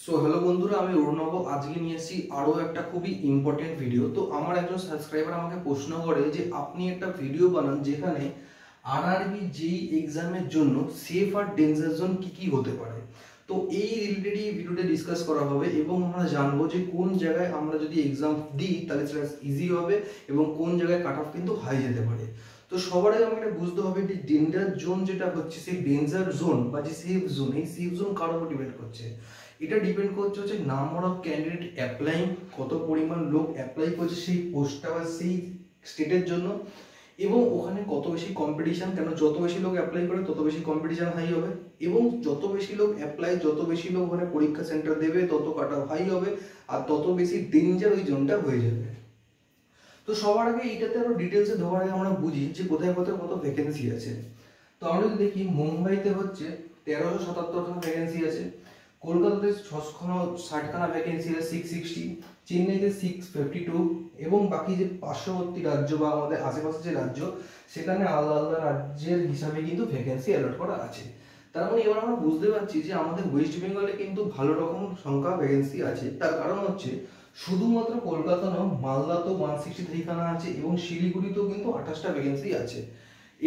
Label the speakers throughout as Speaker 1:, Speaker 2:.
Speaker 1: So hello বন্ধুরা, আমি অরুণব আজকে নিয়ে এসেছি আরও একটা খুবই ইম্পর্টেন্ট ভিডিও। তো আমার একজন সাবস্ক্রাইবার আমাকে প্রশ্ন করে যে আপনি একটা ভিডিও বানান যেখানে আরআরবি যেই এক্সামের জন্য সেফ আর ডেঞ্জার জোন কী কী হতে পারে। তো এই রিলেটেড এই ভিডিওতে ডিসকাস করা হবে এবং আমরা জানবো যে কোন জায়গায় আমরা যদি এক্সাম দিই তাহলে সেটা ইজি হবে এবং কোন জায়গায় কাট অফ কিন্তু হাই যেতে পারে। তো সবার আগে আমাকে বুঝতে হবে যে ডেঞ্জার জোন যেটা হচ্ছে সেই ডেঞ্জার জোন বা যে সেফ জোন, এই সেফ জোন কার উপর ডিপেন্ড করছে। এটা ডিপেন্ড করছে হচ্ছে নাম্বার অফ ক্যান্ডিডেট অ্যাপ্লাইং, কত পরিমাণ লোক অ্যাপ্লাই করছে সেই পোস্টটা বা সেই স্টেটের জন্য, এবং ওখানে কত বেশি কম্পিটিশান। কেন যত বেশি লোক অ্যাপ্লাই করে তত বেশি কম্পিটিশান হাই হবে, এবং যত বেশি লোক অ্যাপ্লাই যত বেশি লোক ওখানে পরীক্ষা সেন্টার দেবে তত কাট অফ হাই হবে আর তত বেশি ডেঞ্জার ওই জোনটা হয়ে যাবে। তো সবার আগে এইটাতে আরো ডিটেলসে ধোয়ার আগে আমরা বুঝি যে কোথায় কোথায় কত ভ্যাকেন্সি আছে। তো আমরা যদি দেখি মুম্বাইতে হচ্ছে 1377খানা ভ্যাকেন্সি আছে, কলকাতাতে 660খানা ভ্যাকেন্সি আছে 660, চেন্নাইতে 652, এবং বাকি যে পার্শ্ববর্তী রাজ্য বা আমাদের আশেপাশে যে রাজ্য সেখানে আলাদা আলাদা রাজ্যের হিসাবে কিন্তু ভ্যাকেন্সি অ্যালট করা আছে। তার মানে এবার আমরা বুঝতে পারছি যে আমাদের ওয়েস্ট বেঙ্গলে কিন্তু ভালো রকম সংখ্যা ভ্যাকেন্সি আছে। তার কারণ হচ্ছে শুধুমাত্র কলকাতা নয়, মালদাতেও 163খানা আছে এবং শিলিগুড়িতেও কিন্তু 28টা ভ্যাকেন্সি আছে।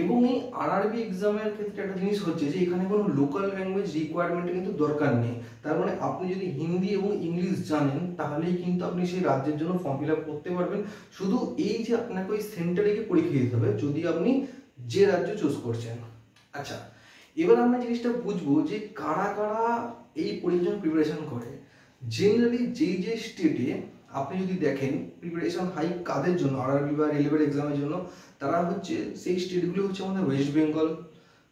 Speaker 1: এবং এই আরআরবি এক্সামের ক্ষেত্রে একটা জিনিস হচ্ছে যে এখানে কোনো লোকাল ল্যাঙ্গুয়েজ রিকোয়ারমেন্ট কিন্তু দরকার নেই। তার মানে আপনি যদি হিন্দি এবং ইংলিশ জানেন তাহলেই কিন্তু আপনি সেই রাজ্যের জন্য ফর্ম ফিল আপ করতে পারবেন। শুধু এই যে আপনাকে ওই সেন্টারে গিয়ে পরীক্ষা দিতে হবে যদি আপনি যে রাজ্য চুজ করছেন। আচ্ছা, এবার আমরা জিনিসটা বুঝবো যে কারা কারা এই পরীক্ষার প্রিপারেশন করে। জেনারেলি যেই যে স্টেটে আপনি যদি দেখেন প্রিপারেশন হাই কাদের জন্য আরআরবি বা রেলওয়ের এক্সামের জন্য, তারা হচ্ছে সেই স্টেটগুলো হচ্ছে আমাদের ওয়েস্ট বেঙ্গল,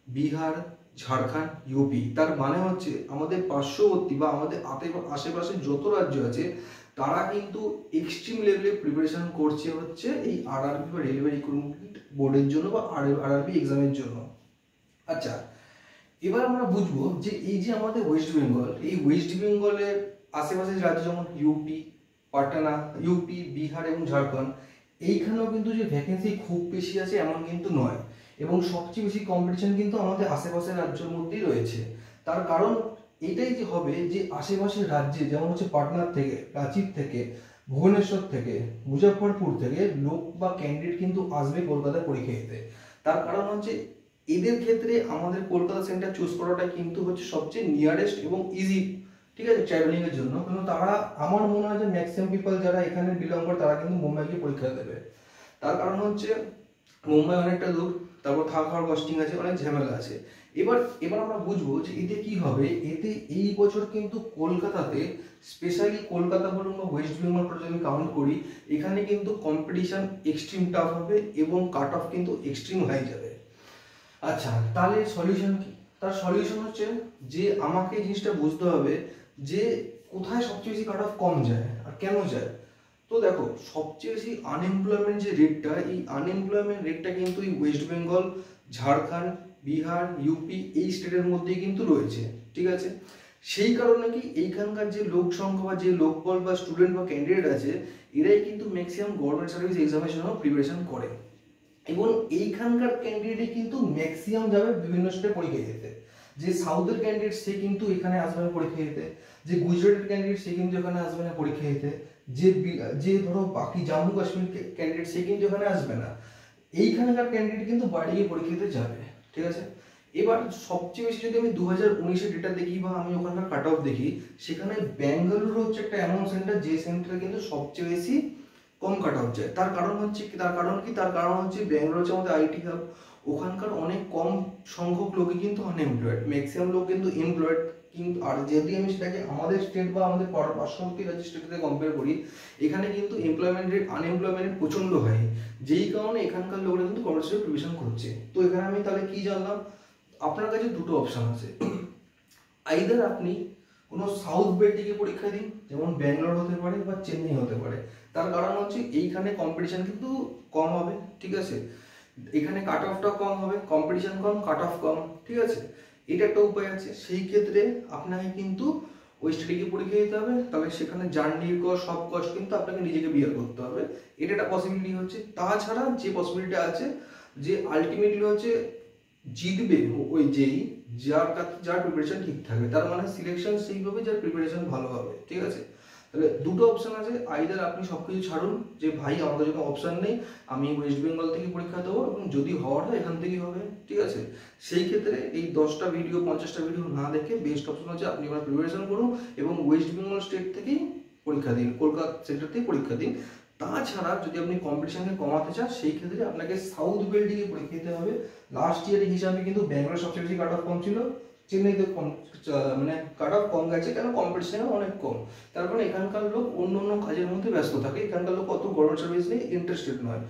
Speaker 1: বিহার, ঝাড়খণ্ড, ইউপি। তার মানে হচ্ছে আমাদের পার্শ্ববর্তী বা আমাদের আশেপাশে যত রাজ্য আছে তারা কিন্তু এক্সট্রিম লেভেলে প্রিপারেশন করছে হচ্ছে এই আরআরবি বা রেলওয়ে রিক্রুটমেন্ট বোর্ডের জন্য বা আরআরবি এক্সামের জন্য। আচ্ছা, এবার আমরা বুঝবো যে এই যে আমাদের ওয়েস্ট বেঙ্গল, এই ওয়েস্ট বেঙ্গলের আশেপাশে রাজ্য যেমন ইউপি, পাটনা, ইউপি, বিহার এবং ঝাড়খণ্ড, এইখানেও কিন্তু যে ভ্যাকেন্সি খুব বেশি আছে এমন কিন্তু নয়, এবং সবচেয়ে বেশি কম্পিটিশন কিন্তু আমাদের আশেপাশের রাজ্যের মধ্যেই রয়েছে। তার কারণ এটাই যে হবে যে আশেপাশের রাজ্যে যেমন হচ্ছে পাটনার থেকে, রাঁচির থেকে, ভুবনেশ্বর থেকে, মুজফ্ফরপুর থেকে লোক বা ক্যান্ডিডেট কিন্তু আসবে কলকাতায় পরীক্ষা দিতে। তার কারণ হচ্ছে এদের ক্ষেত্রে আমাদের কলকাতা সেন্টার চুজ করাটা কিন্তু হচ্ছে সবচেয়ে নিয়ারেস্ট এবং ইজি, ঠিক আছে, ট্রাভেলিং এর জন্য। কিন্তু তারা, আমার মনে হয় যে ম্যাক্সিমাম পিপল যারা এখানে বিলং করে তারা কিন্তু মুম্বাই গিয়ে পরীক্ষা দেবে। তার কারণ হচ্ছে মুম্বাই অনেকটা দূর, তারপর থাকা খাওয়ার কস্টিং আছে, অনেক ঝামেলা আছে। এবার এবার আমরা বুঝবো যে এতে কি হবে। এতে এই বছর কিন্তু কলকাতাতে, স্পেশালি কলকাতা বলুন বা ওয়েস্ট বেঙ্গল যদি কাউন্ট করি, এখানে কিন্তু কম্পিটিশন এক্সট্রিম টাফ হবে এবং কাট অফ কিন্তু এক্সট্রিম হাই যাবে। আচ্ছা, তাহলে সলিউশন কি? তার সলিউশন হচ্ছে যে আমাকে এই জিনিসটা বুঝতে হবে যে কোথায় সবচেয়ে বেশি কাট অফ কম যায় আর কেন যায়। তো দেখো, সবচেয়ে বেশি আনএমপ্লয়মেন্ট যে রেটটা, এই আনএমপ্লয়মেন্ট রেটটা কিন্তু এই ওয়েস্ট বেঙ্গল, ঝাড়খণ্ড, বিহার, ইউপি এই স্টেটের মধ্যেই কিন্তু রয়েছে, ঠিক আছে। সেই কারণে কি এইখানকার যে লোক সংখ্যা বা যে লোকবল বা স্টুডেন্ট বা ক্যান্ডিডেট আছে এরাই কিন্তু ম্যাক্সিমাম গভর্নমেন্ট সার্ভিস এক্সামের জন্য প্রিপারেশন করে, এবং এইখানকার ক্যান্ডিডেটই কিন্তু ম্যাক্সিমাম যাবে বিভিন্ন স্টেটে পরীক্ষা দিতে। যে সাউথের ক্যান্ডিডেট সে কিন্তু এখানে আসবে না পরীক্ষা দিতে, যে গুজরাটের ক্যান্ডিডেট সে কিন্তু এখানে আসবে না পরীক্ষা দিতে, যে ধরো বাকি জম্মু কাশ্মীর ক্যান্ডিডেট সে কিন্তু এখানে আসবে না। এইখানকার ক্যান্ডিডেট কিন্তু বাইরে গিয়ে পরীক্ষা দিতে যাবে, ঠিক আছে। এবার সবচেয়ে বেশি যদি আমি 2019-এর ডেটা দেখি বা আমি ওখানকার কাট অফ দেখি, সেখানে ব্যাঙ্গালুরু হচ্ছে একটা এমন সেন্টার যে সেন্টারে কিন্তু সবচেয়ে বেশি কম কাট অফ যায়। তার কারণ হচ্ছে কি? তার কারণ হচ্ছে ব্যাঙ্গালোর হচ্ছে আমাদের আইটি হাব, ওখানকার অনেক কম সংখ্যক লোকই কিন্তু আনএমপ্লয়েড, ম্যাক্সিমাম লোক কিন্তু এমপ্লয়েড। কিন্তু আর যদি আমি সেটাকে আমাদের স্টেট বা আমাদের পার্শ্ববর্তী রাজ্যের স্টেটের সাথে কম্পেয়ার করি, এখানে কিন্তু এমপ্লয়মেন্ট রেট, আনএমপ্লয়মেন্ট রেট প্রচন্ড হাই, যেই কারণে এখানকার লোকরা কিন্তু কমার্শিয়াল প্রিপারেশন করছে। তো এখানে আমি তাহলে কি জানলাম, আপনার কাছে দুটো অপশন আছে। আইদার আপনি কোনো সাউথ বেল্টে পরীক্ষা দিন, যেমন ব্যাঙ্গালোর হতে পারে বা চেন্নাই হতে পারে। তার কারণ হচ্ছে এইখানে কম্পিটিশন কিন্তু কম হবে, ঠিক আছে, এখানে কাট অফটা কম হবে, কম্পিটিশন কম, কাট অফ কম, ঠিক আছে। এটা একটা উপায় আছে। সেই ক্ষেত্রে আপনাকে কিন্তু ওই স্টেটে পরীক্ষা দিতে হবে, তবে সেখানে জার্নির কস্ট, সব কস্ট কিন্তু আপনাকে নিজেকে বিয়ার করতে হবে। এটা একটা পসিবিলিটি হচ্ছে। তাছাড়া যে পসিবিলিটি আছে যে আলটিমেটলি হচ্ছে জিতবে ওই যেই যার প্রিপারেশন ঠিক থাকবে, তার মানে সিলেকশন সেইভাবে যার প্রিপারেশন ভালো হবে, ঠিক আছে। তাহলে দুটো অপশন আছে, আইদার আপনি সবকিছু ছাড়ুন যে ভাই আমার কাছে কোনো অপশন নেই, আমি ওয়েস্ট বেঙ্গল থেকে পরীক্ষা দেবো এবং যদি হওয়ার হয় এখান থেকেই হবে, ঠিক আছে। সেই ক্ষেত্রে এই 10টা ভিডিও 50টা ভিডিও না দেখে বেস্ট অপশন হচ্ছে আপনি আপনার প্রিপারেশন করুন এবং ওয়েস্ট বেঙ্গল স্টেট থেকেই পরীক্ষা দিন, কলকাতা সেন্টার থেকে পরীক্ষা দিন। তাছাড়া যদি আপনি কম্পিটিশনকে কমাতে চান সেই ক্ষেত্রে আপনাকে সাউথ বেল্টিংয়ে পরীক্ষা দিতে হবে। লাস্ট ইয়ারের হিসাবে কিন্তু ব্যাঙ্গালোর সবচেয়ে বেশি কাট অফ কম ছিল, চেন্নাইতে কম, মানে কাট অফ কম গেছে, কেন কম্পিটিশন অনেক কম। তারপরে এখানকার লোক অন্য অন্য কাজের মধ্যে ব্যস্ত থাকে, এখানকার লোক অত গভর্নমেন্ট সার্ভিস নিয়ে ইন্টারেস্টেড নয়।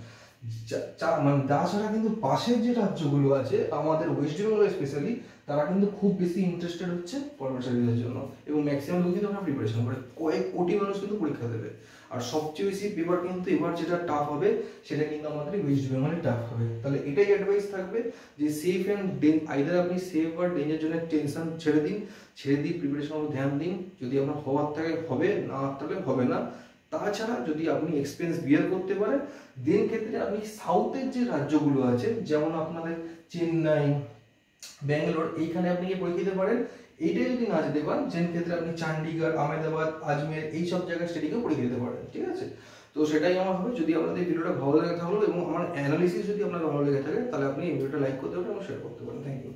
Speaker 1: মানে তাছাড়া কিন্তু পাশের যে রাজ্যগুলো আছে আমাদের ওয়েস্ট বেঙ্গল স্পেশালি, তারা কিন্তু খুব বেশি ইন্টারেস্টেড হচ্ছে গভর্নমেন্ট সার্ভিসের জন্য এবং ম্যাক্সিমাম লোক কিন্তু আমরা প্রিপারেশন করে, কয়েক কোটি মানুষ কিন্তু পরীক্ষা দেবে। আর সবচেয়ে বেশি পেপার কিন্তু এবার যেটা টাফ হবে সেটা কিন্তু আমাদের ওয়েস্ট বেঙ্গলে টাফ হবে। তাহলে এটাই অ্যাডভাইস থাকবে যে সেফ অ্যান্ড আইদার আপনি সেফ আর ডেঞ্জার জন্য টেনশন ছেড়ে দিন, প্রিপারেশন ধ্যান দিন। যদি আপনার হওয়ার থাকে হবে, না থাকলে হবে না। তাছাড়া যদি আপনি এক্সপেরিয়েন্স বিয়ার করতে পারেন দেন ক্ষেত্রে আপনি সাউথের যে রাজ্যগুলো আছে যেমন আপনাদের চেন্নাই, ব্যাঙ্গালোর, এইখানে আপনি গিয়ে পরীক্ষা দিতে পারেন। এইটাই যদি না যেতে পারেন যে ক্ষেত্রে আপনি চণ্ডীগড়, আহমেদাবাদ, আজমের এইসব জায়গায় স্টেডিকেও পরীক্ষা দিতে পারেন, ঠিক আছে। তো সেটাই আমার হবে। যদি আপনাদের ভিডিওটা ভালো লেগে থাকলো এবং আমার অ্যানালিসিস যদি আপনার ভালো লেগে থাকে তাহলে আপনি এই ভিডিওটা লাইক করতে পারেন এবং শেয়ার করতে পারেন। Thank you.